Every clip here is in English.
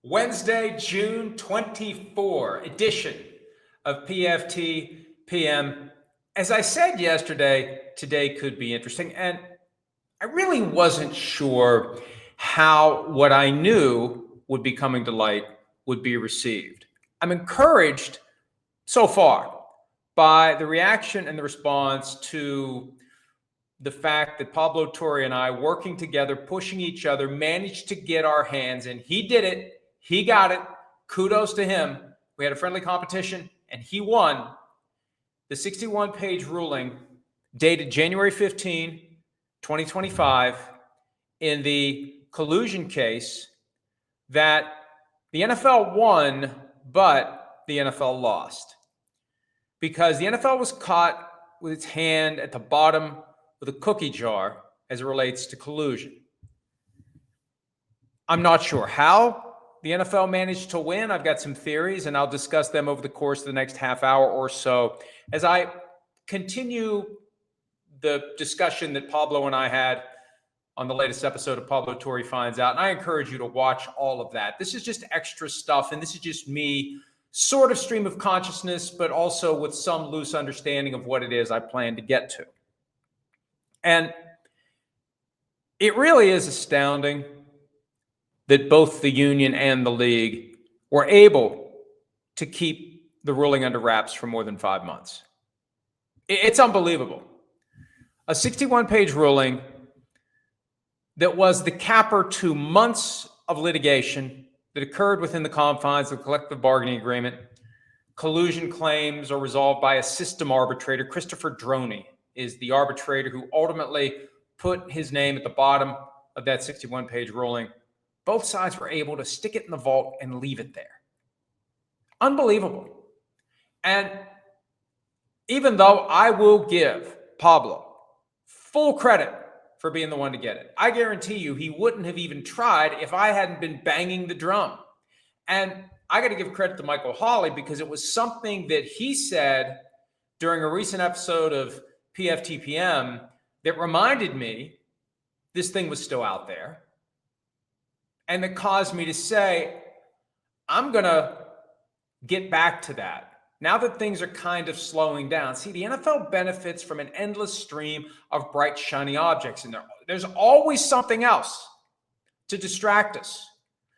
Wednesday, June 24 edition of PFT PM. As I said yesterday, today could be interesting. And I really wasn't sure how what I knew would be coming to light would be received. I'm encouraged so far by the reaction and the response to the fact that Pablo Torre and I, working together, pushing each other, managed to get our hands in. He did it. He got it. Kudos to him. We had a friendly competition, and he won the 61-page ruling dated January 15, 2025, in the collusion case that the NFL won, but the NFL lost. Because the NFL was caught with its hand at the bottom of the cookie jar as it relates to collusion. I'm not sure how the NFL managed to win. I've got some theories, and I'll discuss them over the course of the next half hour or so as I continue the discussion that Pablo and I had on the latest episode of Pablo Torre Finds Out. And I encourage you to watch all of that. This is just extra stuff, and this is just me sort of stream of consciousness, but also with some loose understanding of what it is I plan to get to. And it really is astounding that both the union and the league were able to keep the ruling under wraps for more than 5 months. It's unbelievable. A 61-page ruling that was the capper to months of litigation that occurred within the confines of the collective bargaining agreement. Collusion claims are resolved by a system arbitrator. Christopher Droney is the arbitrator who ultimately put his name at the bottom of that 61-page ruling. Both sides were able to stick it in the vault and leave it there. Unbelievable. And even though I will give Pablo full credit for being the one to get it, I guarantee you he wouldn't have even tried if I hadn't been banging the drum. And I got to give credit to Michael Hawley because it was something that he said during a recent episode of PFT PM that reminded me this thing was still out there. And that caused me to say, I'm going to get back to that. Now that things are kind of slowing down. See, the NFL benefits from an endless stream of bright, shiny objects in there. There's always something else to distract us.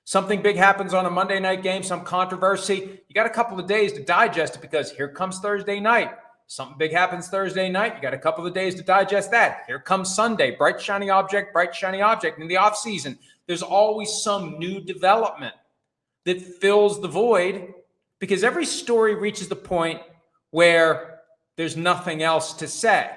Something big happens on a Monday night game, some controversy. You got a couple of days to digest it because here comes Thursday night. Something big happens Thursday night. You got a couple of days to digest that. Here comes Sunday. Bright, shiny object, bright, shiny object. In the offseason, there's always some new development that fills the void because every story reaches the point where there's nothing else to say.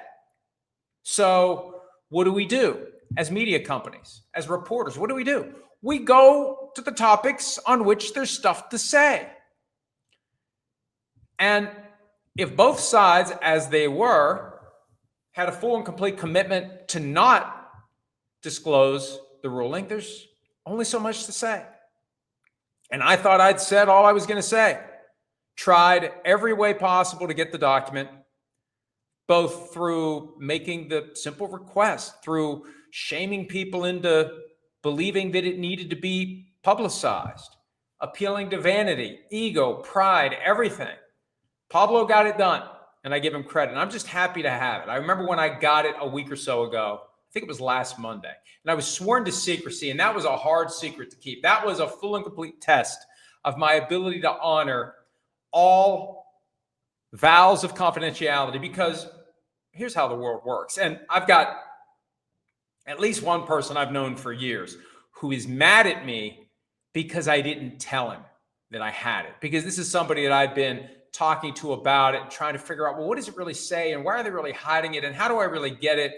So what do we do as media companies, as reporters? What do? We go to the topics on which there's stuff to say. And if both sides, as they were, had a full and complete commitment to not disclose the ruling, there's only so much to say. And I thought I'd said all I was going to say. Tried every way possible to get the document, both through making the simple request, through shaming people into believing that it needed to be publicized, appealing to vanity, ego, pride, everything. Pablo got it done, and I give him credit. And I'm just happy to have it. I remember when I got it a week or so ago. I think it was last Monday. And I was sworn to secrecy, and that was a hard secret to keep. That was a full and complete test of my ability to honor all vows of confidentiality, because here's how the world works. And I've got at least one person I've known for years who is mad at me because I didn't tell him that I had it. Because this is somebody that I've been talking to about it and trying to figure out, well, what does it really say? And why are they really hiding it? And how do I really get it?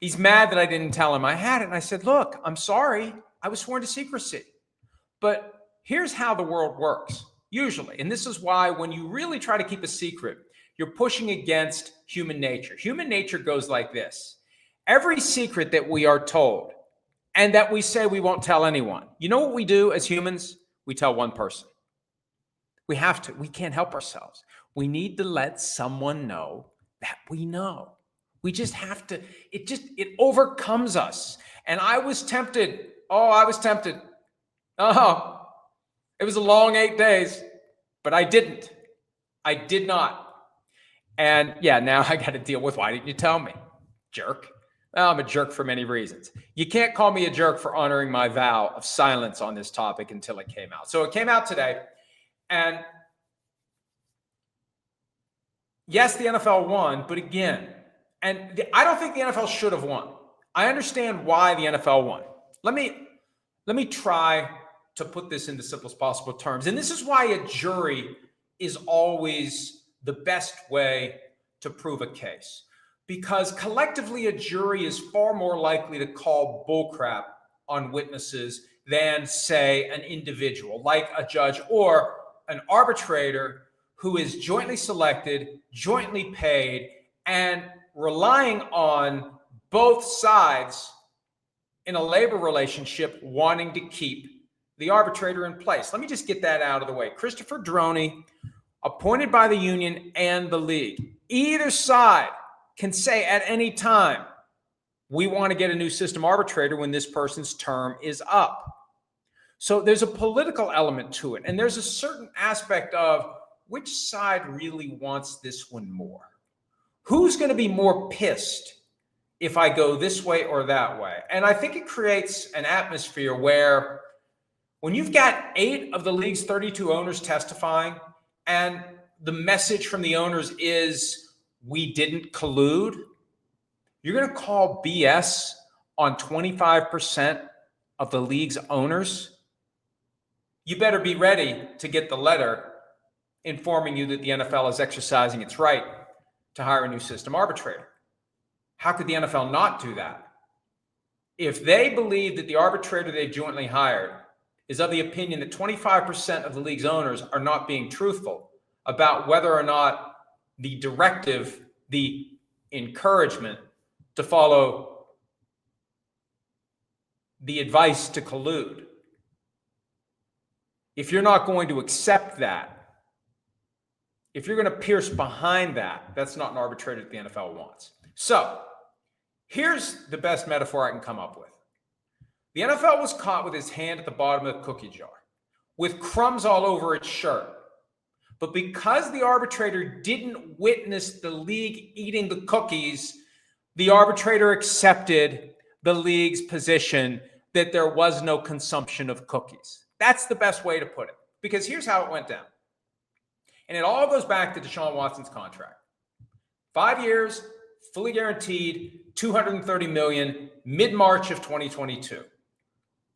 He's mad that I didn't tell him I had it. And I said, look, I'm sorry. I was sworn to secrecy. But here's how the world works, usually. And this is why when you really try to keep a secret, you're pushing against human nature. Human nature goes like this. Every secret that we are told and that we say we won't tell anyone, you know what we do as humans? We tell one person. We have to. We can't help ourselves. We need to let someone know that we know. We just have to. It overcomes us. And I was tempted. Oh, It was a long 8 days, but I didn't. I did not. And yeah, now I got to deal with, why didn't you tell me? Jerk. Well, I'm a jerk for many reasons. You can't call me a jerk for honoring my vow of silence on this topic until it came out. So it came out today. And yes, the NFL won, but again, I don't think the NFL should have won. I understand why the NFL won. Let me try to put this in the simplest possible terms. And this is why a jury is always the best way to prove a case. Because collectively, a jury is far more likely to call bullcrap on witnesses than, say, an individual, like a judge or an arbitrator who is jointly selected, jointly paid, and relying on both sides in a labor relationship wanting to keep the arbitrator in place. Let me just get that out of the way. Christopher Droney, appointed by the union and the league. Either side can say at any time, we want to get a new system arbitrator when this person's term is up. So there's a political element to it. And there's a certain aspect of which side really wants this one more. Who's going to be more pissed if I go this way or that way? And I think it creates an atmosphere where when you've got 8 of the league's 32 owners testifying, and the message from the owners is, we didn't collude, you're going to call BS on 25% of the league's owners? You better be ready to get the letter informing you that the NFL is exercising its right to hire a new system arbitrator. How could the NFL not do that? If they believe that the arbitrator they jointly hired is of the opinion that 25% of the league's owners are not being truthful about whether or not the directive, the encouragement to follow the advice to collude, if you're not going to accept that, if you're going to pierce behind that, that's not an arbitrator that the NFL wants. So here's the best metaphor I can come up with. The NFL was caught with his hand at the bottom of the cookie jar, with crumbs all over its shirt. But because the arbitrator didn't witness the league eating the cookies, the arbitrator accepted the league's position that there was no consumption of cookies. That's the best way to put it, because here's how it went down. And it all goes back to Deshaun Watson's contract. 5 years, fully guaranteed, $230 million, mid-March of 2022.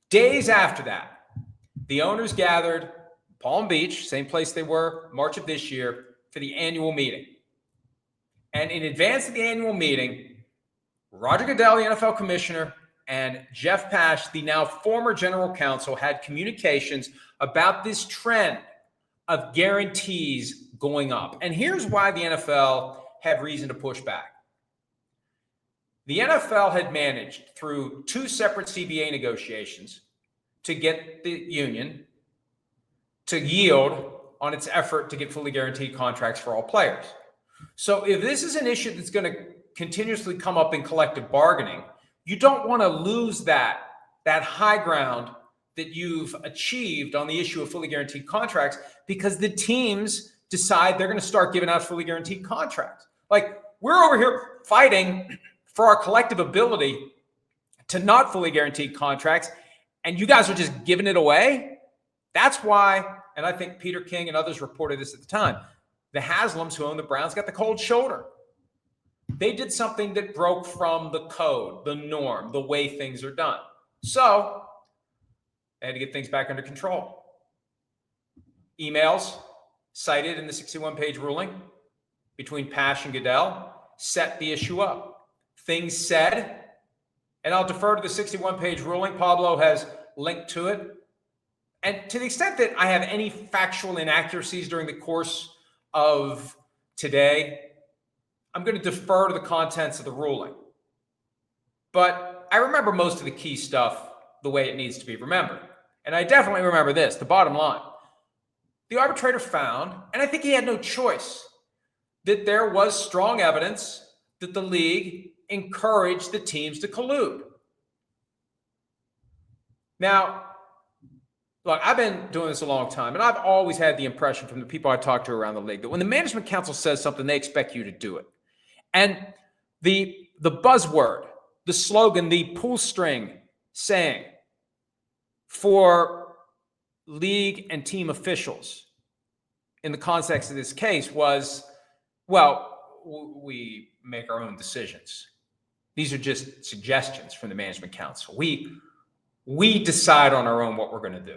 Days after that, the owners gathered Palm Beach, same place they were March of this year, for the annual meeting. And in advance of the annual meeting, Roger Goodell, the NFL commissioner, and Jeff Pash, the now former general counsel, had communications about this trend of guarantees going up. And here's why the NFL had reason to push back. The NFL had managed through 2 separate CBA negotiations to get the union to yield on its effort to get fully guaranteed contracts for all players. So if this is an issue that's going to continuously come up in collective bargaining, you don't want to lose that high ground that you've achieved on the issue of fully guaranteed contracts, because the teams decide they're going to start giving out fully guaranteed contracts. Like, we're over here fighting for our collective ability to not fully guaranteed contracts, and you guys are just giving it away. That's why, and I think Peter King and others reported this at the time, the Haslams, who own the Browns, got the cold shoulder. They did something that broke from the code, the norm, the way things are done. So they had to get things back under control. Emails cited in the 61-page ruling between Pash and Goodell set the issue up. Things said, and I'll defer to the 61-page ruling. Pablo has linked to it. And to the extent that I have any factual inaccuracies during the course of today, I'm going to defer to the contents of the ruling. But I remember most of the key stuff the way it needs to be remembered. And I definitely remember this, the bottom line. The arbitrator found, and I think he had no choice, that there was strong evidence that the league encouraged the teams to collude. Now, Look, I've been doing this a long time, and I've always had the impression from the people I talk to around the league that when the management council says something, they expect you to do it. And the buzzword, the slogan, the pull string saying for league and team officials in the context of this case was, well, we make our own decisions. These are just suggestions from the management council. We decide on our own what we're going to do.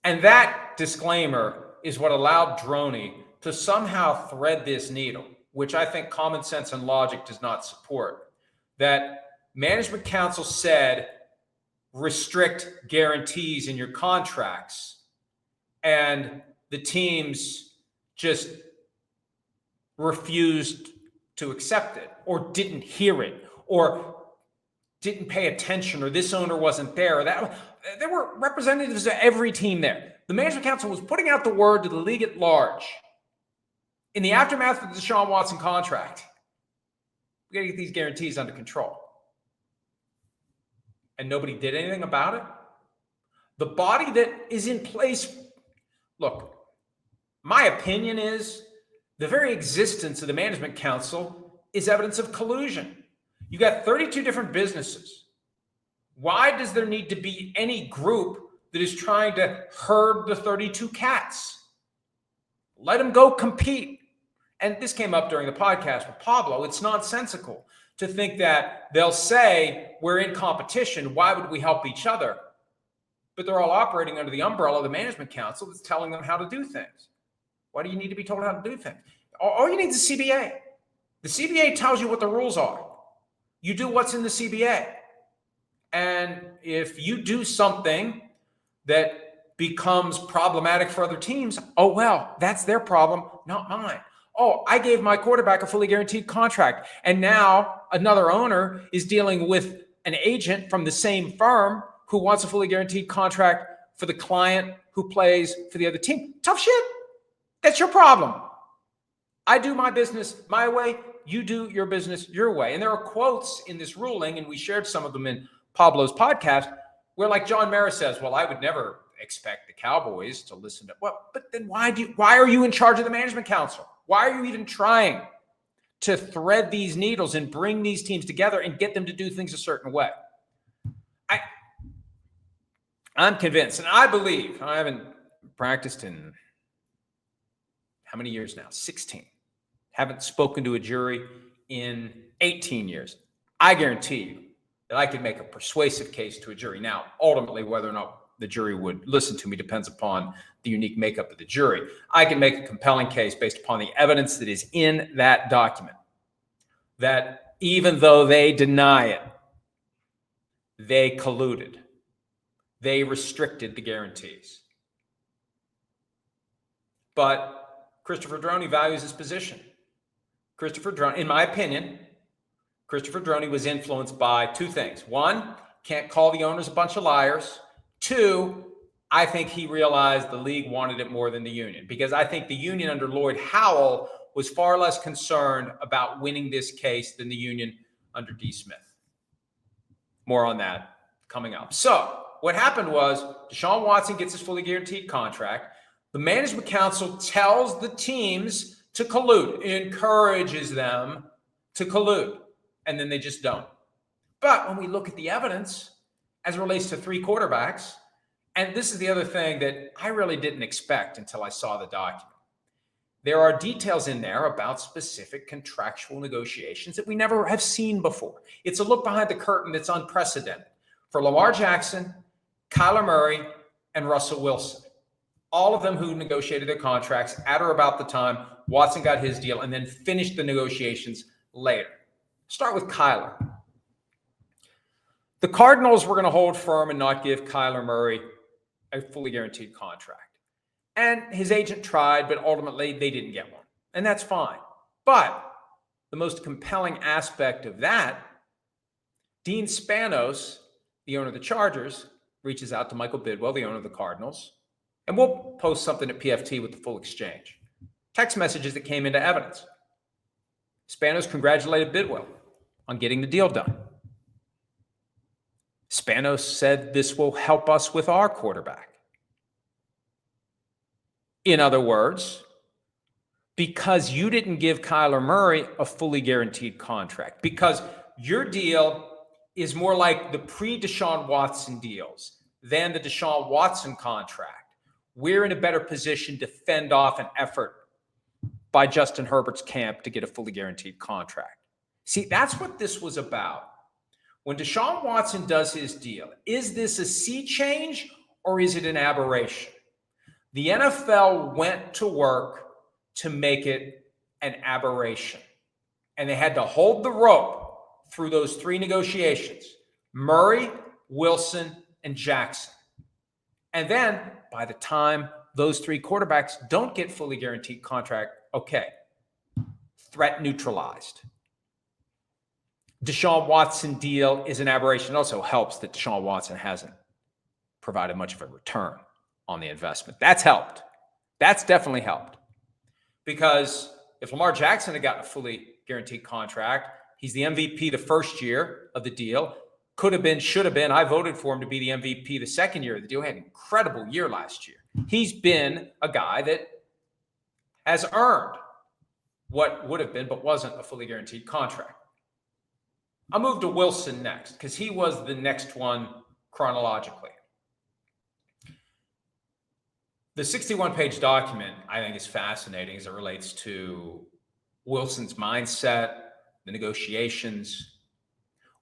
And that disclaimer is what allowed Droney to somehow thread this needle, which I think common sense and logic does not support. That management council said, restrict guarantees in your contracts, and the teams just refused to accept it, or didn't hear it, or didn't pay attention, or this owner wasn't there, or that. There were representatives of every team there. The management council was putting out the word to the league at large. In the aftermath of the Deshaun Watson contract, we got to get these guarantees under control. And nobody did anything about it. The body that is in place, look, my opinion is the very existence of the management council is evidence of collusion. You got 32 different businesses. Why does there need to be any group that is trying to herd the 32 cats? Let them go compete. And this came up during the podcast with Pablo. It's nonsensical to think that they'll say we're in competition. Why would we help each other? But they're all operating under the umbrella of the management council that's telling them how to do things. Why do you need to be told how to do things? All you need is the CBA. The CBA tells you what the rules are. You do what's in the CBA. And if you do something that becomes problematic for other teams, oh, well, that's their problem, not mine. Oh, I gave my quarterback a fully guaranteed contract, and now another owner is dealing with an agent from the same firm who wants a fully guaranteed contract for the client who plays for the other team. Tough shit. That's your problem. I do my business my way. You do your business your way. And there are quotes in this ruling, and we shared some of them in Pablo's podcast, where like John Mara says, well, I would never expect the Cowboys to listen to, well, but then why are you in charge of the management council? Why are you even trying to thread these needles and bring these teams together and get them to do things a certain way? I'm convinced, and I believe, I haven't practiced in how many years now? 16. Haven't spoken to a jury in 18 years. I guarantee you that I could make a persuasive case to a jury. Now, ultimately, whether or not the jury would listen to me depends upon the unique makeup of the jury. I can make a compelling case based upon the evidence that is in that document, that even though they deny it, they colluded. They restricted the guarantees. But Christopher Droney values his position. Christopher Droney, in my opinion, Christopher Droney was influenced by two things. One, can't call the owners a bunch of liars. Two, I think he realized the league wanted it more than the union, because I think the union under Lloyd Howell was far less concerned about winning this case than the union under D. Smith. More on that coming up. So what happened was Deshaun Watson gets his fully guaranteed contract. The management council tells the teams to collude, encourages them to collude, and then they just don't. But when we look at the evidence as it relates to three quarterbacks, and this is the other thing that I really didn't expect until I saw the document. There are details in there about specific contractual negotiations that we never have seen before. It's a look behind the curtain that's unprecedented for Lamar Jackson, Kyler Murray, and Russell Wilson. All of them who negotiated their contracts at or about the time Watson got his deal and then finished the negotiations later. Start with Kyler. The Cardinals were going to hold firm and not give Kyler Murray a fully guaranteed contract. And his agent tried, but ultimately they didn't get one. And that's fine. But the most compelling aspect of that, Dean Spanos, the owner of the Chargers, reaches out to Michael Bidwell, the owner of the Cardinals, and we'll post something at PFT with the full exchange. Text messages that came into evidence. Spanos congratulated Bidwell on getting the deal done. Spanos said this will help us with our quarterback. In other words, because you didn't give Kyler Murray a fully guaranteed contract, because your deal is more like the pre-Deshaun Watson deals than the Deshaun Watson contract, we're in a better position to fend off an effort by Justin Herbert's camp to get a fully guaranteed contract. See, that's what this was about. When Deshaun Watson does his deal, is this a sea change or is it an aberration? The NFL went to work to make it an aberration. And they had to hold the rope through those three negotiations: Murray, Wilson, and Jackson. And then by the time those three quarterbacks don't get fully guaranteed contract, okay, threat neutralized. Deshaun Watson deal is an aberration. It also helps that Deshaun Watson hasn't provided much of a return on the investment. That's helped. That's definitely helped. Because if Lamar Jackson had gotten a fully guaranteed contract, he's the MVP the first year of the deal. Could have been, should have been. I voted for him to be the MVP the second year of the deal. He had an incredible year last year. He's been a guy that has earned what would have been, but wasn't a fully guaranteed contract. I'll move to Wilson next because he was the next one chronologically. The 61-page document, I think, is fascinating as it relates to Wilson's mindset, the negotiations.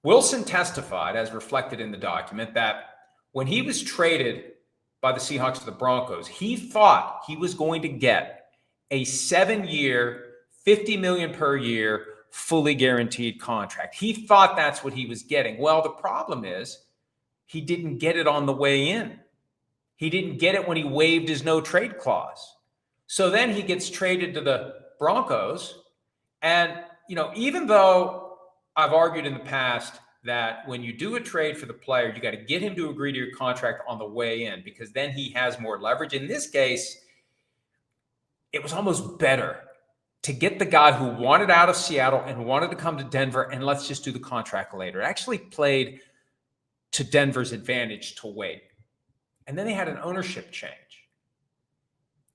Wilson testified, as reflected in the document, that when he was traded by the Seahawks to the Broncos, he thought he was going to get a 7-year, $50 million per year, fully guaranteed contract. He thought that's what he was getting. Well, the problem is he didn't get it on the way in. He didn't get it when he waived his no trade clause. So then he gets traded to the Broncos. And, even though I've argued in the past that when you do a trade for the player, you got to get him to agree to your contract on the way in, because then he has more leverage. In this case, it was almost better to get the guy who wanted out of Seattle and wanted to come to Denver, and let's just do the contract later. It actually played to Denver's advantage to wait. And then they had an ownership change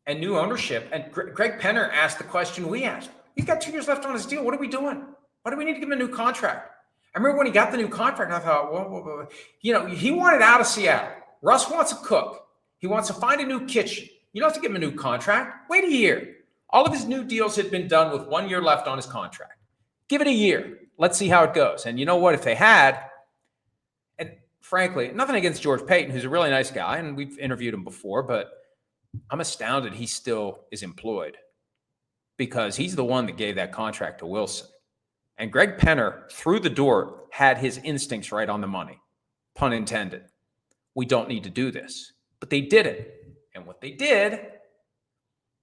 and new ownership. And Greg Penner asked the question we asked. He's got 2 years left on his deal. What are we doing? Why do we need to give him a new contract? I remember when he got the new contract, I thought, whoa. He wanted out of Seattle. Russ wants a cook. He wants to find a new kitchen. You don't have to give him a new contract. Wait a year. All of his new deals had been done with 1 year left on his contract. Give it a year. Let's see how it goes. And you know what? If they had, and frankly, nothing against George Payton, who's a really nice guy, and we've interviewed him before, but I'm astounded he still is employed because he's the one that gave that contract to Wilson. And Greg Penner, through the door, had his instincts right on the money, pun intended. We don't need to do this. But they did it. And what they did,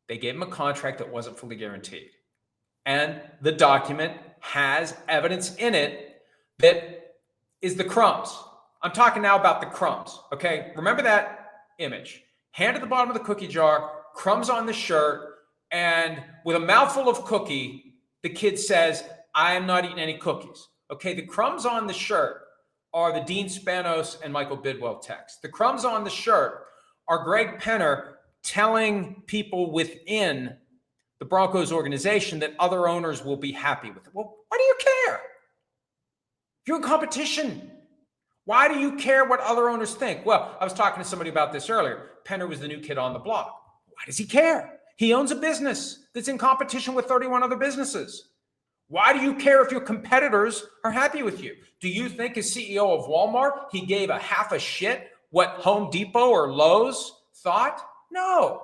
they gave him a contract that wasn't fully guaranteed. And the document has evidence in it that is the crumbs. I'm talking now about the crumbs, okay? Remember that image. Hand at the bottom of the cookie jar, crumbs on the shirt, and with a mouthful of cookie, the kid says, I am not eating any cookies. Okay, the crumbs on the shirt are the Dean Spanos and Michael Bidwell text. The crumbs on the shirt are Greg Penner telling people within the Broncos organization that other owners will be happy with it. Well, why do you care? You're in competition. Why do you care what other owners think? Well, I was talking to somebody about this earlier. Penner was the new kid on the block. Why does he care? He owns a business that's in competition with 31 other businesses. Why do you care if your competitors are happy with you? Do you think as CEO of Walmart, he gave a half a shit what Home Depot or Lowe's thought? No,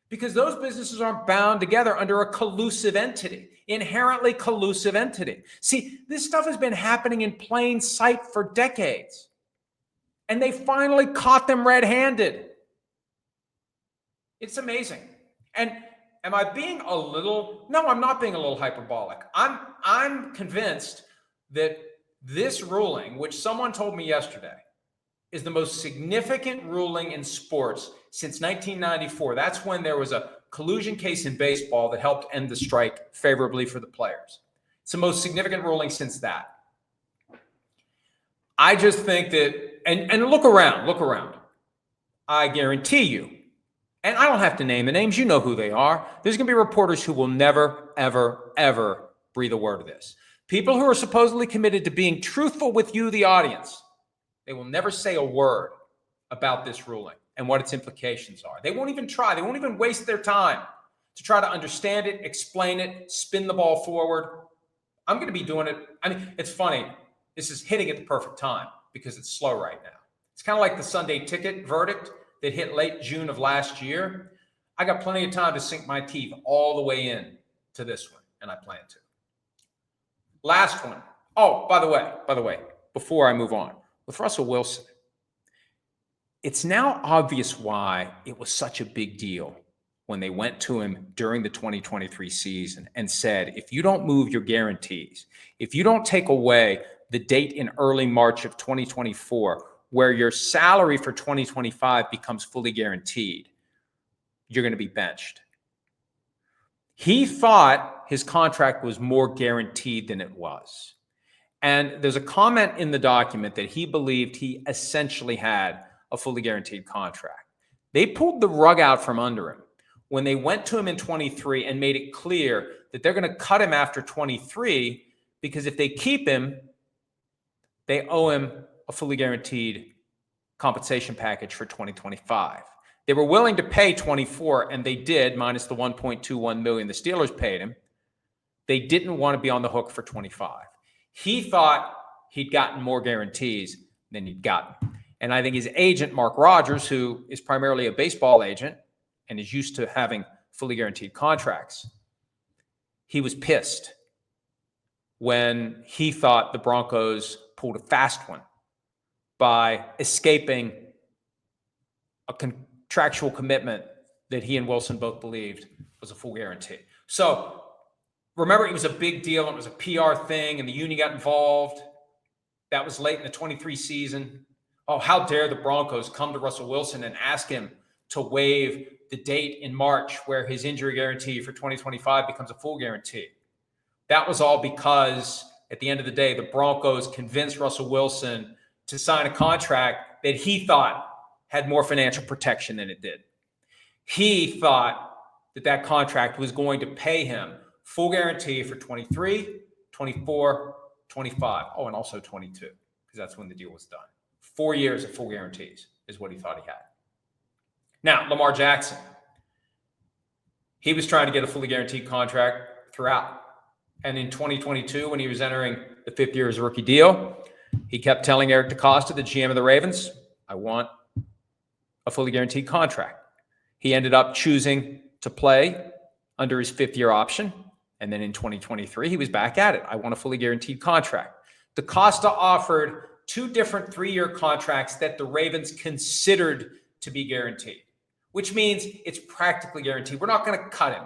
because those businesses aren't bound together under a collusive entity, inherently collusive entity. See, this stuff has been happening in plain sight for decades, and they finally caught them red-handed. It's amazing. And am I being a little? No, I'm not being a little hyperbolic. I'm convinced that this ruling, which someone told me yesterday, is the most significant ruling in sports since 1994. That's when there was a collusion case in baseball that helped end the strike favorably for the players. It's the most significant ruling since that. I just think that, and look around. I guarantee you, and I don't have to name the names, you know who they are. There's going to be reporters who will never, ever, ever breathe a word of this. People who are supposedly committed to being truthful with you, the audience, they will never say a word about this ruling and what its implications are. They won't even try. They won't even waste their time to try to understand it, explain it, spin the ball forward. I'm going to be doing it. I mean, it's funny. This is hitting at the perfect time because it's slow right now. It's kind of like the Sunday ticket verdict that hit late June of last year. I got plenty of time to sink my teeth all the way in to this one, and I plan to. Last one. Oh, by the way, before I move on, with Russell Wilson, it's now obvious why it was such a big deal when they went to him during the 2023 season and said, if you don't move your guarantees, if you don't take away the date in early March of 2024 where your salary for 2025 becomes fully guaranteed, you're going to be benched. He thought his contract was more guaranteed than it was. And there's a comment in the document that he believed he essentially had a fully guaranteed contract. They pulled the rug out from under him when they went to him in 23 and made it clear that they're going to cut him after 23 because if they keep him, they owe him a fully guaranteed compensation package for 2025. They were willing to pay 24, and they did, minus the $1.21 million the Steelers paid him. They didn't want to be on the hook for 25. He thought he'd gotten more guarantees than he'd gotten. And I think his agent, Mark Rogers, who is primarily a baseball agent and is used to having fully guaranteed contracts, he was pissed when he thought the Broncos pulled a fast one by escaping a contractual commitment that he and Wilson both believed was a full guarantee. So remember, it was a big deal. It was a PR thing, and the union got involved. That was late in the 23 season. Oh, how dare the Broncos come to Russell Wilson and ask him to waive the date in March where his injury guarantee for 2025 becomes a full guarantee. That was all because at the end of the day, the Broncos convinced Russell Wilson to sign a contract that he thought had more financial protection than it did. He thought that that contract was going to pay him full guarantee for 23, 24, 25. Oh, and also 22, because that's when the deal was done. 4 years of full guarantees is what he thought he had. Now, Lamar Jackson, he was trying to get a fully guaranteed contract throughout. And in 2022, when he was entering the fifth year of his rookie deal, he kept telling Eric DeCosta, the GM of the Ravens, I want a fully guaranteed contract. He ended up choosing to play under his fifth-year option. And then in 2023, he was back at it. I want a fully guaranteed contract. DeCosta offered 2 different 3-year contracts that the Ravens considered to be guaranteed, which means it's practically guaranteed. We're not going to cut him.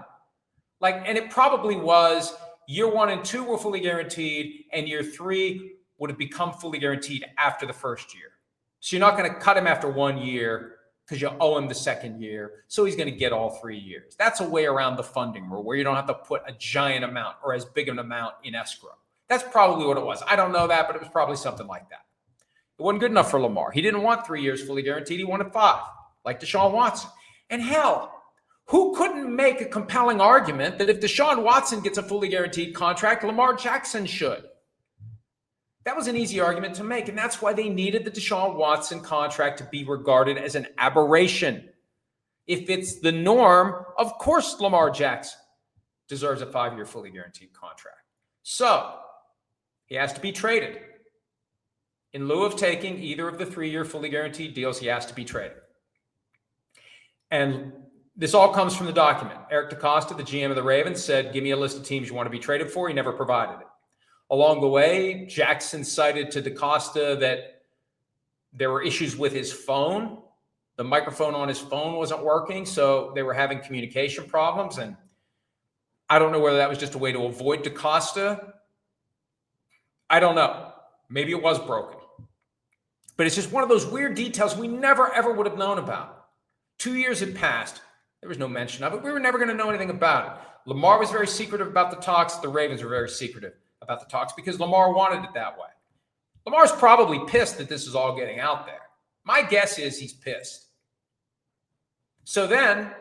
And it probably was year 1 and 2 were fully guaranteed, and year 3 would have become fully guaranteed after the first year. So you're not going to cut him after 1 year because you owe him the second year. So he's going to get all 3 years. That's a way around the funding rule where you don't have to put a giant amount or as big an amount in escrow. That's probably what it was. I don't know that, but it was probably something like that. It wasn't good enough for Lamar. He didn't want 3 years fully guaranteed. He wanted 5, like Deshaun Watson. And hell, who couldn't make a compelling argument that if Deshaun Watson gets a fully guaranteed contract, Lamar Jackson should? That was an easy argument to make, and that's why they needed the Deshaun Watson contract to be regarded as an aberration. If it's the norm, of course Lamar Jackson deserves a 5-year fully guaranteed contract. So he has to be traded. In lieu of taking either of the 3-year fully guaranteed deals, he has to be traded. And this all comes from the document. Eric DeCosta, the GM of the Ravens, said, give me a list of teams you want to be traded for. He never provided it. Along the way, Jackson cited to DeCosta that there were issues with his phone. The microphone on his phone wasn't working, so they were having communication problems. And I don't know whether that was just a way to avoid DeCosta. I don't know. Maybe it was broken. But it's just one of those weird details we never, ever would have known about. 2 years had passed. There was no mention of it. We were never going to know anything about it. Lamar was very secretive about the talks. The Ravens were very secretive about the talks because Lamar wanted it that way. Lamar's probably pissed that this is all getting out there. My guess is he's pissed. So then,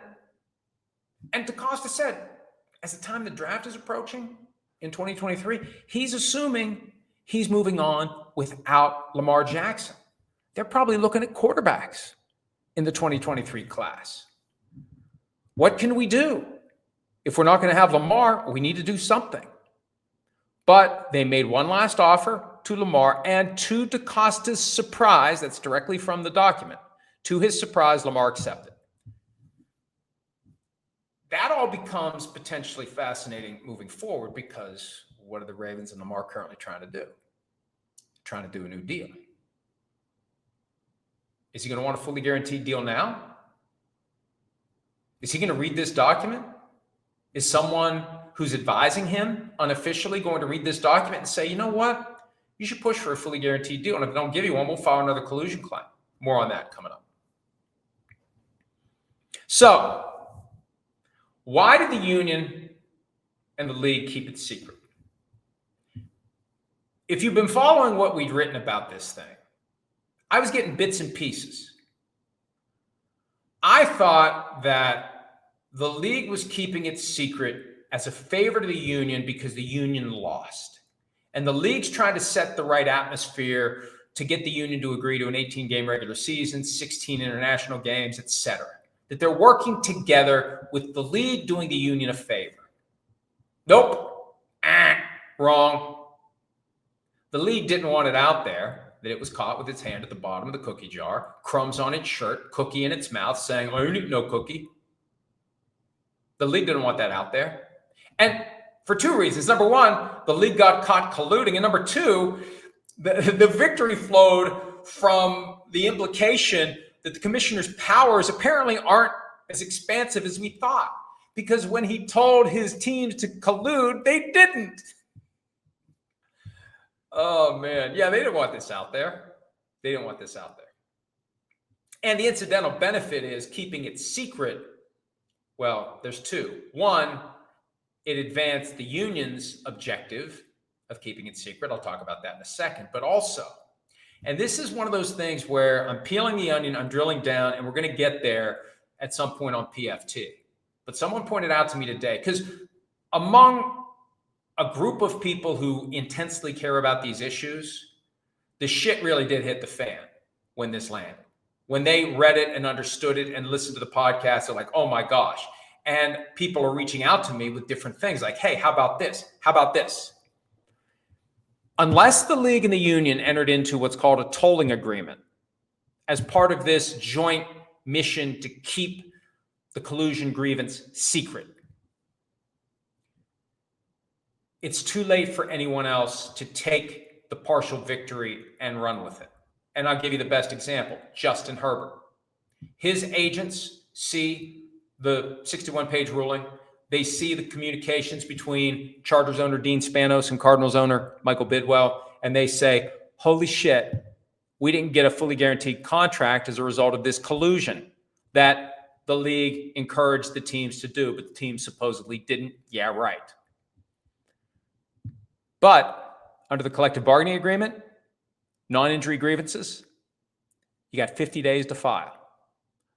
and DaCosta said, as the time the draft is approaching in 2023, he's assuming he's moving on without Lamar Jackson. They're probably looking at quarterbacks in the 2023 class. What can we do? If we're not going to have Lamar, we need to do something. But they made one last offer to Lamar, and to DaCosta's surprise, that's directly from the document, to his surprise, Lamar accepted. That all becomes potentially fascinating moving forward, because what are the Ravens and Lamar currently trying to do? Trying to do a new deal. Is he going to want a fully guaranteed deal now? Is he going to read this document? Is someone who's advising him unofficially going to read this document and say, you know what? You should push for a fully guaranteed deal. And if they don't give you one, we'll file another collusion claim. More on that coming up. So, why did the union and the league keep it secret? If you've been following what we'd written about this thing, I was getting bits and pieces. I thought that the league was keeping it secret as a favor to the union because the union lost. And the league's trying to set the right atmosphere to get the union to agree to an 18-game regular season, 16 international games, etc. That they're working together with the league doing the union a favor. Nope. Wrong. The league didn't want it out there that it was caught with its hand at the bottom of the cookie jar, crumbs on its shirt, cookie in its mouth, saying, "I don't eat no cookie." The league didn't want that out there. And for two reasons. Number one, the league got caught colluding. And number two, the victory flowed from the implication that the commissioner's powers apparently aren't as expansive as we thought. Because when he told his teams to collude, they didn't. Oh, man. Yeah, they didn't want this out there. They didn't want this out there. And the incidental benefit is keeping it secret. Well, there's two. One, it advanced the union's objective of keeping it secret. I'll talk about that in a second. But also, and this is one of those things where I'm peeling the onion, I'm drilling down, and we're going to get there at some point on PFT. But someone pointed out to me today, because among a group of people who intensely care about these issues, the shit really did hit the fan when this landed. When they read it and understood it and listened to the podcast, they're like, oh my gosh. And people are reaching out to me with different things like, hey, how about this? How about this? Unless the league and the union entered into what's called a tolling agreement as part of this joint mission to keep the collusion grievance secret, it's too late for anyone else to take the partial victory and run with it. And I'll give you the best example, Justin Herbert. His agents see the 61-page ruling. They see the communications between Chargers owner Dean Spanos and Cardinals owner Michael Bidwell, and they say, holy shit, we didn't get a fully guaranteed contract as a result of this collusion that the league encouraged the teams to do, but the teams supposedly didn't. Yeah, right. But under the collective bargaining agreement, non-injury grievances, you got 50 days to file.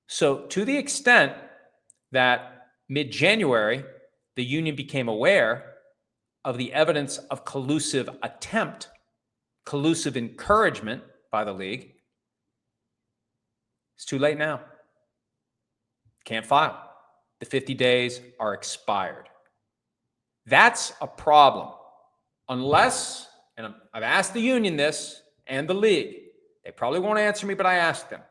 So to the extent that mid-January, the union became aware of the evidence of collusive attempt, collusive encouragement by the league, it's too late now. Can't file. The 50 days are expired. That's a problem. Unless, and I've asked the union this and the league, they probably won't answer me, but I asked them,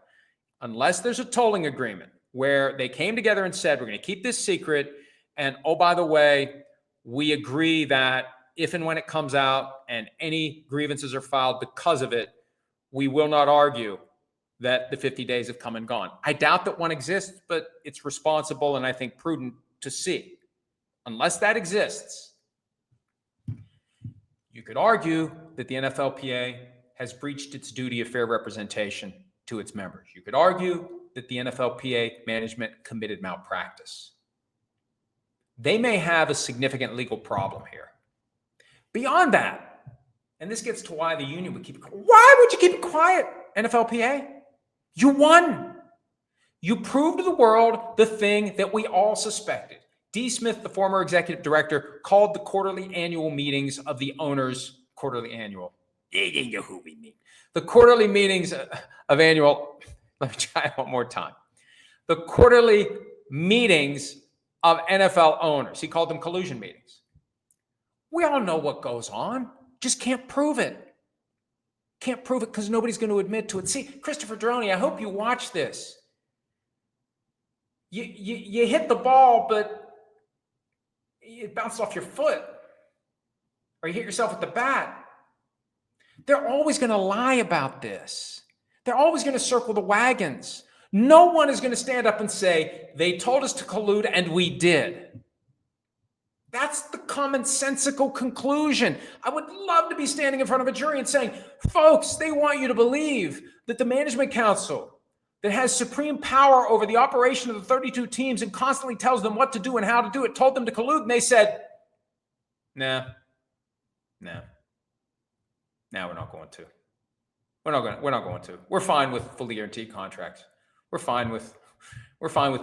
unless there's a tolling agreement where they came together and said, we're going to keep this secret, and oh, by the way, we agree that if and when it comes out and any grievances are filed because of it, we will not argue that the 50 days have come and gone. I doubt that one exists, but it's responsible and I think prudent to see. Unless that exists, you could argue that the NFLPA has breached its duty of fair representation to its members. You could argue that the NFLPA management committed malpractice. They may have a significant legal problem here. Beyond that, And this gets to why the union would keep it quiet. Why would you keep it quiet, NFLPA? You won. You proved to the world the thing that we all suspected. D. Smith, the former executive director, called the quarterly annual meetings of the owners quarterly annual. You know who we mean. The quarterly meetings of annual, let me try it one more time. The quarterly meetings of NFL owners. He called them collusion meetings. We all know what goes on. Just can't prove it. Can't prove it because nobody's going to admit to it. See, Christopher Droney, I hope you watch this. You hit the ball, but it bounced off your foot. Or you hit yourself with the bat. They're always going to lie about this. They're always going to circle the wagons. No one is going to stand up and say, they told us to collude and we did. That's the commonsensical conclusion. I would love to be standing in front of a jury and saying, folks, they want you to believe that the management council that has supreme power over the operation of the 32 teams and constantly tells them what to do and how to do it, told them to collude, and they said, nah, we're not going to. We're not going to. We're fine with fully guaranteed contracts. We're fine with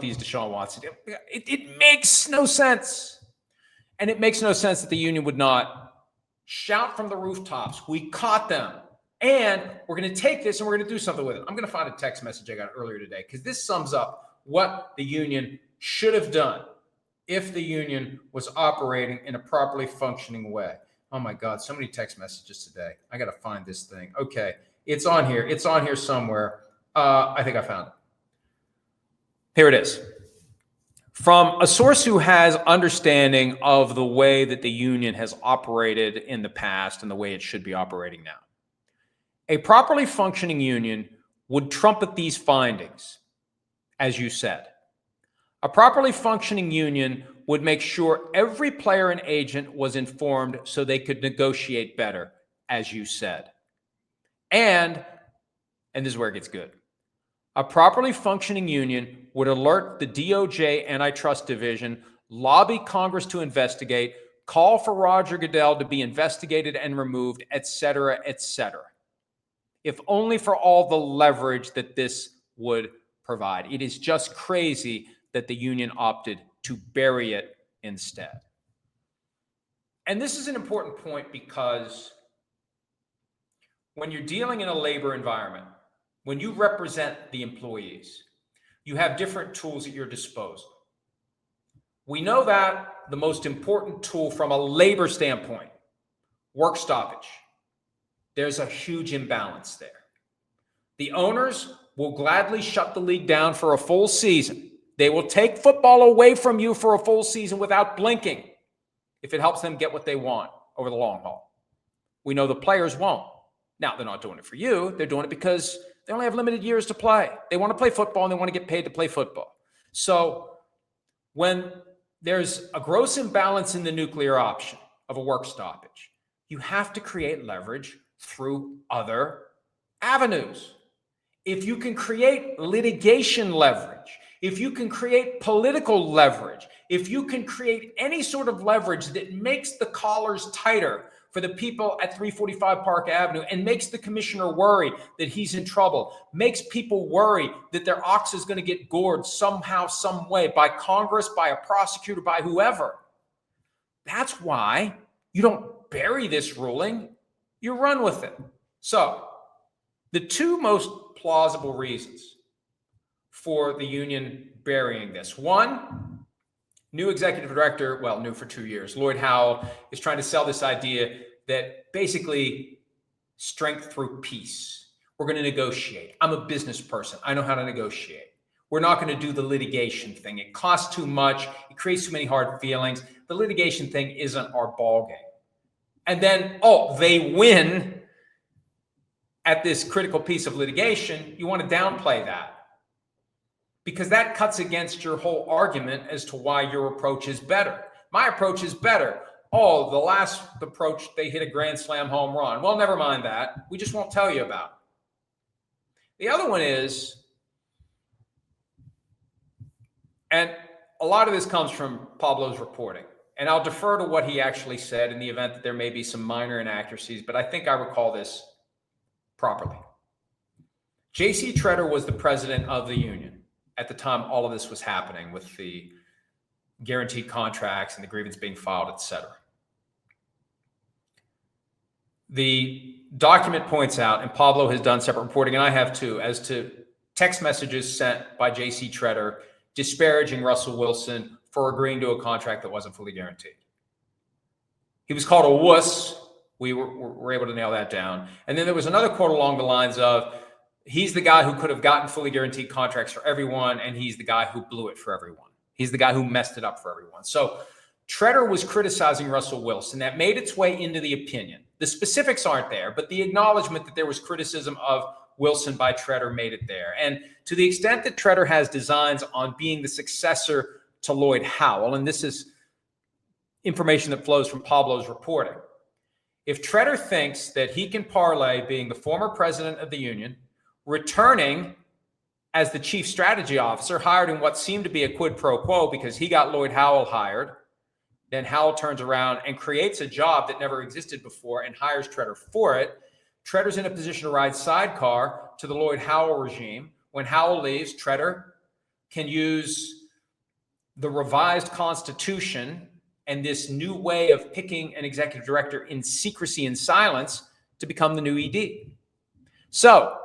these Deshaun Watson. It makes no sense. And it makes no sense that the union would not shout from the rooftops, we caught them, and we're going to take this and we're going to do something with it. I'm going to find a text message I got earlier today because this sums up what the union should have done if the union was operating in a properly functioning way. Oh my God, so many text messages today. I got to find this thing. Okay, it's on here. It's on here somewhere. I think I found it. Here it is. From a source who has understanding of the way that the union has operated in the past and the way it should be operating now. A properly functioning union would trumpet these findings, as you said. A properly functioning union would make sure every player and agent was informed so they could negotiate better, as you said. And this is where it gets good. A properly functioning union would alert the DOJ antitrust division, lobby Congress to investigate, call for Roger Goodell to be investigated and removed, et cetera, et cetera. If only for all the leverage that this would provide. It is just crazy that the union opted to bury it instead. And this is an important point because when you're dealing in a labor environment, when you represent the employees, you have different tools at your disposal. We know that the most important tool from a labor standpoint, work stoppage. There's a huge imbalance there. The owners will gladly shut the league down for a full season. They will take football away from you for a full season without blinking if it helps them get what they want over the long haul. We know the players won't. Now, they're not doing it for you. They're doing it because they only have limited years to play. They want to play football and they want to get paid to play football. So when there's a gross imbalance in the nuclear option of a work stoppage, you have to create leverage through other avenues. If you can create litigation leverage, if you can create political leverage, if you can create any sort of leverage that makes the collars tighter for the people at 345 Park Avenue and makes the commissioner worry that he's in trouble, makes people worry that their ox is going to get gored somehow, some way by Congress, by a prosecutor, by whoever. That's why you don't bury this ruling, you run with it. So the two most plausible reasons for the union burying this. One, new executive director, well, new for 2 years, Lloyd Howell, is trying to sell this idea that basically strength through peace. We're going to negotiate. I'm a business person. I know how to negotiate. We're not going to do the litigation thing. It costs too much. It creates too many hard feelings. The litigation thing isn't our ballgame. And then, they win at this critical piece of litigation. You want to downplay that because that cuts against your whole argument as to why your approach is better. My approach is better. The last approach, they hit a grand slam home run. Well, never mind that. We just won't tell you about it. The other one is, and a lot of this comes from Pablo's reporting, and I'll defer to what he actually said in the event that there may be some minor inaccuracies, but I think I recall this properly. J.C. Tretter was the president of the union at the time all of this was happening with the guaranteed contracts and the grievance being filed, et cetera. The document points out, and Pablo has done separate reporting, and I have too, as to text messages sent by J.C. Tretter disparaging Russell Wilson for agreeing to a contract that wasn't fully guaranteed. He was called a wuss. We were able to nail that down. And then there was another quote along the lines of, he's the guy who could have gotten fully guaranteed contracts for everyone, and he's the guy who blew it for everyone. He's the guy who messed it up for everyone. So Tretter was criticizing Russell Wilson. That made its way into the opinion. The specifics aren't there, but the acknowledgement that there was criticism of Wilson by Tretter made it there. And to the extent that Tretter has designs on being the successor to Lloyd Howell, and this is information that flows from Pablo's reporting, if Tretter thinks that he can parlay being the former president of the union, returning as the chief strategy officer, hired in what seemed to be a quid pro quo because he got Lloyd Howell hired, then Howell turns around and creates a job that never existed before and hires Tretter for it. Tretter's in a position to ride sidecar to the Lloyd Howell regime. When Howell leaves, Tretter can use the revised Constitution and this new way of picking an executive director in secrecy and silence to become the new ED. So,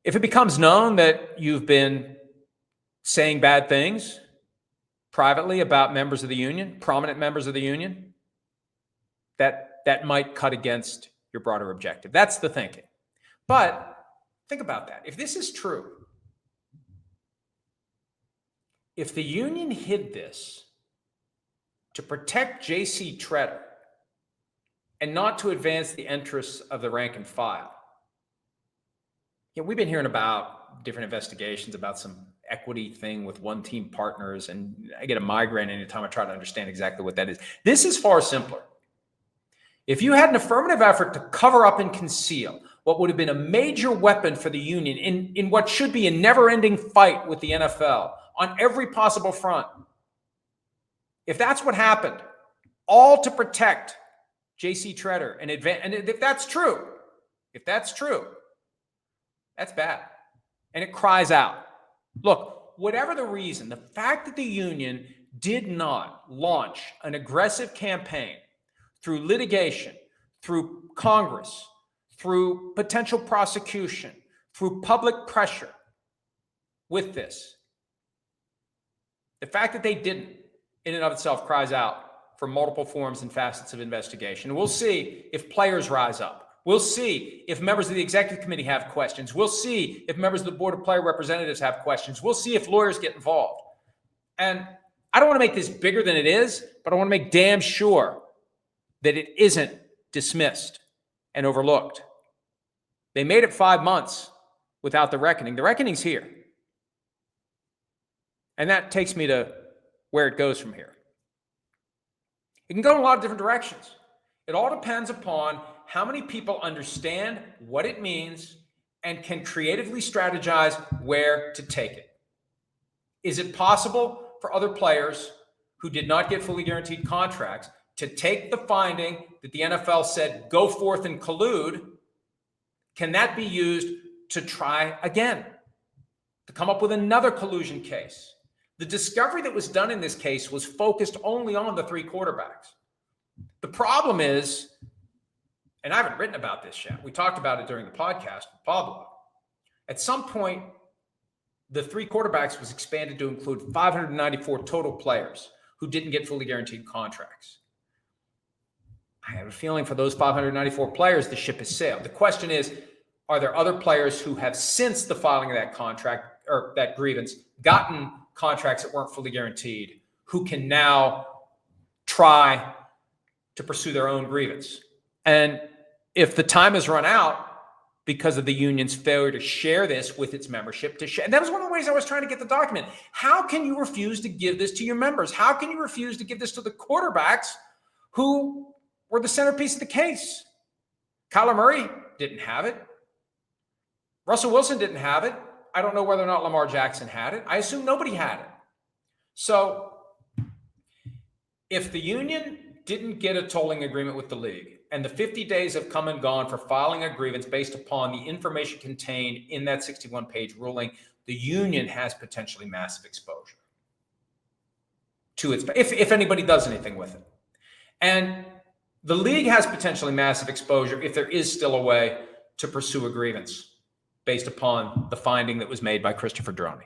if it becomes known that you've been saying bad things privately about members of the union, prominent members of the union, that might cut against your broader objective. That's the thinking. But think about that. If this is true, if the union hid this to protect J.C. Tretter and not to advance the interests of the rank and file, we've been hearing about different investigations about some equity thing with one team partners, and I get a migraine anytime I try to understand exactly what that is. This is far simpler. If you had an affirmative effort to cover up and conceal what would have been a major weapon for the union in what should be a never-ending fight with the NFL on every possible front, if that's what happened, all to protect J.C. Tretter and if that's true, that's bad. And it cries out. Look, whatever the reason, the fact that the union did not launch an aggressive campaign through litigation, through Congress, through potential prosecution, through public pressure with this, the fact that they didn't, in and of itself, cries out for multiple forms and facets of investigation. We'll see if players rise up. We'll see if members of the executive committee have questions. We'll see if members of the board of player representatives have questions. We'll see if lawyers get involved. And I don't want to make this bigger than it is, but I want to make damn sure that it isn't dismissed and overlooked. They made it 5 months without the reckoning. The reckoning's here. And that takes me to where it goes from here. It can go in a lot of different directions. It all depends upon how many people understand what it means and can creatively strategize where to take it. Is it possible for other players who did not get fully guaranteed contracts to take the finding that the NFL said, go forth and collude? Can that be used to try again, to come up with another collusion case? The discovery that was done in this case was focused only on the 3 quarterbacks. The problem is, and I haven't written about this yet, we talked about it during the podcast with Pablo. At some point, the 3 quarterbacks was expanded to include 594 total players who didn't get fully guaranteed contracts. I have a feeling for those 594 players, the ship has sailed. The question is, are there other players who have, since the filing of that contract or that grievance, gotten contracts that weren't fully guaranteed, who can now try to pursue their own grievance? And if the time has run out because of the union's failure to share this with its membership, and that was one of the ways I was trying to get the document. How can you refuse to give this to your members? How can you refuse to give this to the quarterbacks who were the centerpiece of the case? Kyler Murray didn't have it. Russell Wilson didn't have it. I don't know whether or not Lamar Jackson had it. I assume nobody had it. So If the union didn't get a tolling agreement with the league, and the 50 days have come and gone for filing a grievance based upon the information contained in that 61-page ruling, the union has potentially massive exposure to its, if anybody does anything with it. And the league has potentially massive exposure if there is still a way to pursue a grievance based upon the finding that was made by Christopher Droney.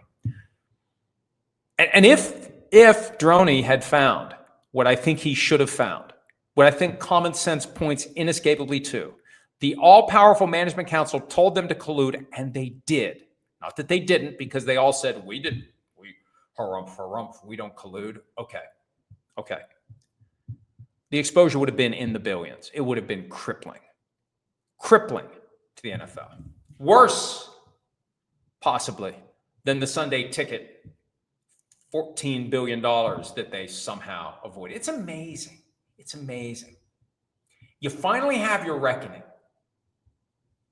And if Droney had found what I think he should have found, what I think common sense points inescapably to, the all-powerful management council told them to collude, and they did. Not that they didn't, because they all said, we didn't. We harumph, we don't collude. Okay. The exposure would have been in the billions. It would have been crippling to the NFL. Worse, possibly, than the Sunday ticket, $14 billion that they somehow avoided. It's amazing. It's amazing. You finally have your reckoning,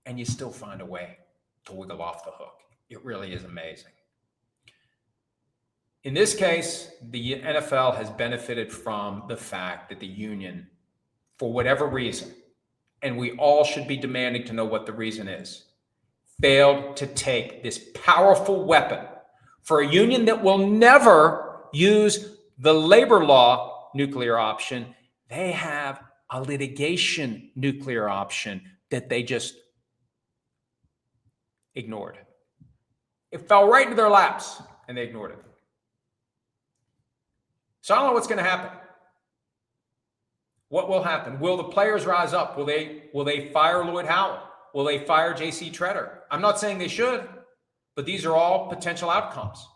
and you still find a way to wiggle off the hook. It really is amazing. In this case, the NFL has benefited from the fact that the union, for whatever reason, and we all should be demanding to know what the reason is, failed to take this powerful weapon for a union that will never use the labor law nuclear option. They have a litigation nuclear option that they just ignored. It fell right into their laps, and they ignored it. So I don't know what's going to happen. What will happen? Will the players rise up? Will they fire Lloyd Howell? Will they fire J.C. Tretter? I'm not saying they should, but these are all potential outcomes.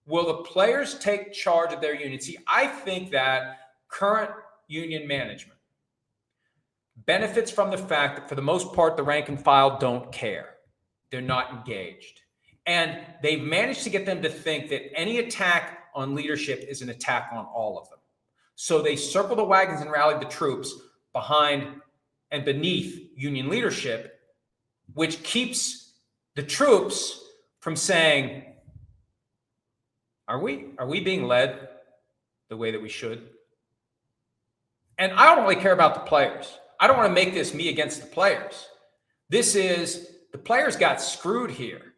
Will the players take charge of their union? See, I think that current union management benefits from the fact that, for the most part, the rank and file don't care. They're not engaged. And they've managed to get them to think that any attack on leadership is an attack on all of them. So they circle the wagons and rally the troops behind and beneath union leadership, which keeps the troops from saying, are we being led the way that we should? And I don't really care about the players. I don't want to make this me against the players. This is, the players got screwed here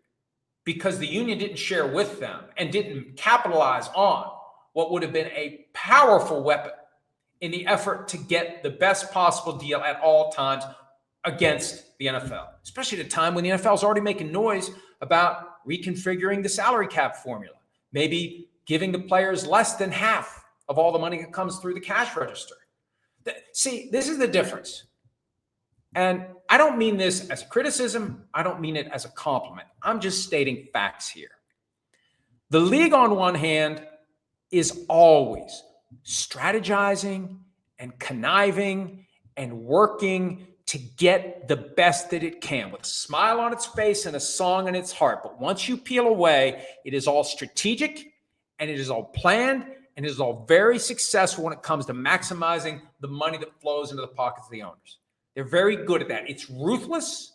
because the union didn't share with them and didn't capitalize on what would have been a powerful weapon in the effort to get the best possible deal at all times against the NFL, especially at a time when the NFL is already making noise about reconfiguring the salary cap formula, maybe giving the players less than half of all the money that comes through the cash register. See, this is the difference. And I don't mean this as a criticism. I don't mean it as a compliment. I'm just stating facts here. The league, on one hand, is always strategizing and conniving and working to get the best that it can with a smile on its face and a song in its heart. But once you peel away, it is all strategic and it is all planned and it is all very successful when it comes to maximizing the money that flows into the pockets of the owners. They're very good at that. It's ruthless,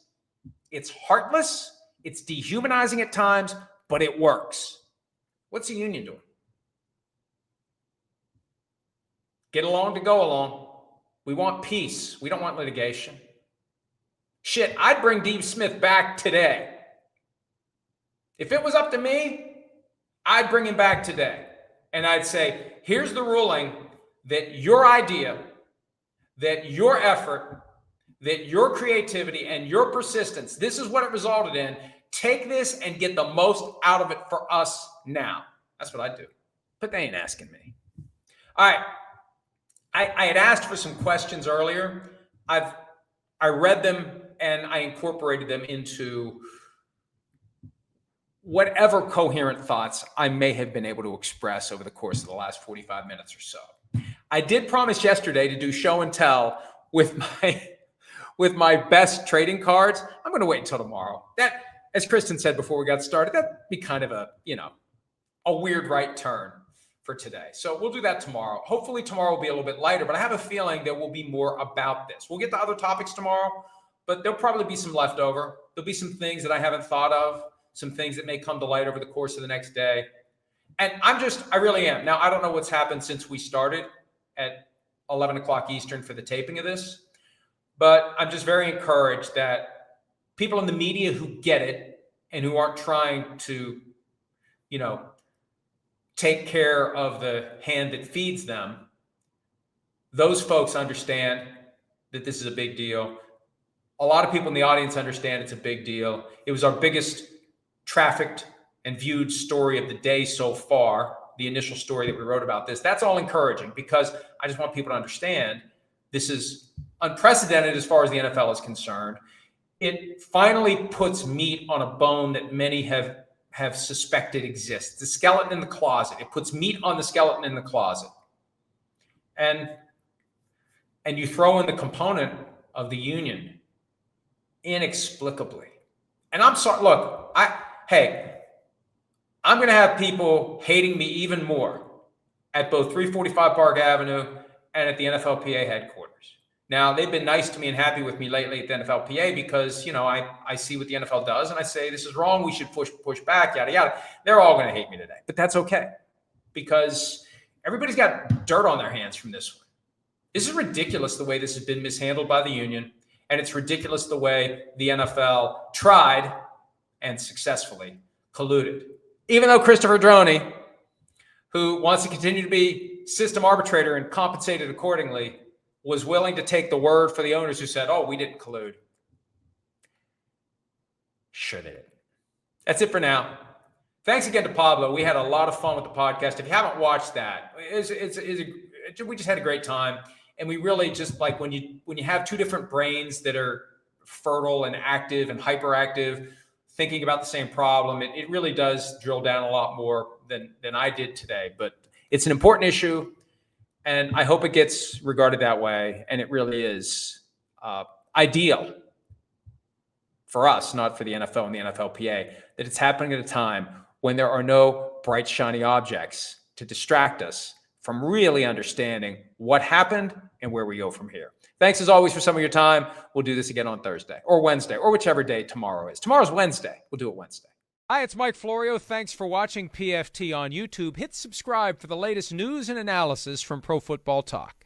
it's heartless, it's dehumanizing at times, but it works. What's the union doing? Get along to go along. We want peace. We don't want litigation. Shit, I'd bring Dave Smith back today. If it was up to me, I'd bring him back today. And I'd say, here's the ruling that your idea, that your effort, that your creativity and your persistence, this is what it resulted in. Take this and get the most out of it for us now. That's what I'd do. But they ain't asking me. All right. I had asked for some questions earlier. I read them and I incorporated them into whatever coherent thoughts I may have been able to express over the course of the last 45 minutes or so. I did promise yesterday to do show and tell with my best trading cards. I'm going to wait until tomorrow. That, as Kristen said before we got started, that'd be kind of a weird right turn for today. So we'll do that tomorrow. Hopefully tomorrow will be a little bit lighter, but I have a feeling there will be more about this. We'll get to other topics tomorrow, but there'll probably be some leftover. There'll be some things that I haven't thought of, some things that may come to light over the course of the next day. And I really am. Now, I don't know what's happened since we started, at 11 o'clock Eastern for the taping of this. But I'm just very encouraged that people in the media who get it and who aren't trying to, take care of the hand that feeds them, those folks understand that this is a big deal. A lot of people in the audience understand it's a big deal. It was our biggest trafficked and viewed story of the day so far, the initial story that we wrote about this. That's all encouraging because I just want people to understand this is unprecedented as far as the NFL is concerned. It finally puts meat on a bone that many have suspected exists. The skeleton in the closet. It puts meat on the skeleton in the closet. And you throw in the component of the union inexplicably. And I'm sorry, look, I'm going to have people hating me even more at both 345 Park Avenue and at the NFLPA headquarters. Now, they've been nice to me and happy with me lately at the NFLPA because, I see what the NFL does and I say, this is wrong. We should push back, yada, yada. They're all going to hate me today, but that's okay because everybody's got dirt on their hands from this one. This is ridiculous the way this has been mishandled by the union, and it's ridiculous the way the NFL tried and successfully colluded. Even though Christopher Droney, who wants to continue to be system arbitrator and compensated accordingly, was willing to take the word for the owners who said, oh, we didn't collude. Sure they did. That's it for now. Thanks again to Pablo. We had a lot of fun with the podcast. If you haven't watched that, we just had a great time. And we really just like when you have two different brains that are fertile and active and hyperactive, thinking about the same problem, it really does drill down a lot more than I did today. But it's an important issue, and I hope it gets regarded that way. And it really is ideal for us, not for the NFL and the NFLPA, that it's happening at a time when there are no bright, shiny objects to distract us from really understanding what happened and where we go from here. Thanks as always for some of your time. We'll do this again on Thursday or Wednesday or whichever day tomorrow is. Tomorrow's Wednesday. We'll do it Wednesday. Hi, it's Mike Florio. Thanks for watching PFT on YouTube. Hit subscribe for the latest news and analysis from Pro Football Talk.